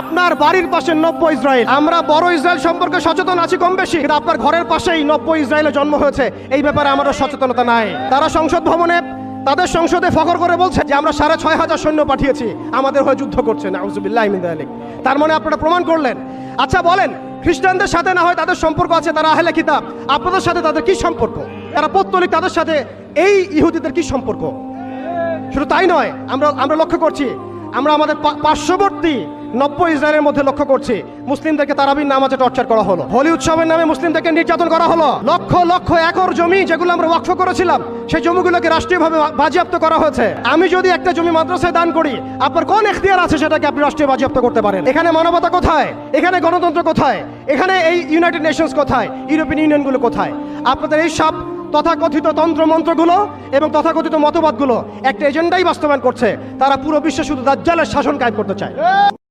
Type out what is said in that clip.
আপনার বাড়ির পাশে নব্য ইসরায়েল। আমরা বড় ইসরায়েল সম্পর্কে সচেতন আছি কম বেশি, কিন্তু আপনার ঘরের পাশেই নব্য ইসরায়েলের জন্ম হয়েছে, এই ব্যাপারে আমাদের সচেতনতা নাই। তারা সংসদ ভবনে তাদের সংসদে ফখর করে বলছে যে আমরা 6,500 সৈন্য পাঠিয়েছি, আমাদের হয়ে যুদ্ধ করছে। নাউজুবিল্লাহি মিন যালিক। তার মানে আপনারা প্রমাণ করলেন। আচ্ছা বলেন, খ্রিস্টানদের সাথে না হয় তাদের সম্পর্ক আছে, তারা আহলে কিতাব, আপনাদের সাথে তাদের কি সম্পর্ক? তারা পৌত্তলিক, তাদের সাথে এই ইহুদিদের কি সম্পর্ক? শুধু তাই নয়, আমরা লক্ষ্য করছি, আমরা আমাদের পার্শ্ববর্তী নব্য ইসরায়েলের মধ্যে লক্ষ্য করছি মুসলিমদেরকে তারাবির নামাজে টর্চার করা হলো, হোলি উৎসবের নামে মুসলিমদেরকে নির্যাতন করা হলো, লক্ষ লক্ষ একর জমি যেগুলো আমরা ওয়াকফ করেছিলাম সেই জমিগুলোকে রাষ্ট্রীয়ভাবে বাজেয়াপ্ত করা হয়েছে। আমি যদি একটা জমি মাদ্রাসায় দান করি, আপনার কোন এখতিয়ার আছে সেটাকে আপনি রাষ্ট্রীয় বাজেয়াপ্ত করতে পারেন? এখানে মানবতা কোথায়? এখানে গণতন্ত্র কোথায়? এখানে এই ইউনাইটেড নেশনস কোথায়? ইউরোপিয়ান ইউনিয়নগুলো কোথায়? আপনাদের এই সব তথাকথিত তন্ত্রমন্ত্রগুলো এবং তথাকথিত মতবাদগুলো একটা এজেন্ডাই বাস্তবায়ন করছে। তারা পুরো বিশ্বে শুধু দাজ্জালের শাসন কায়েম করতে চায়।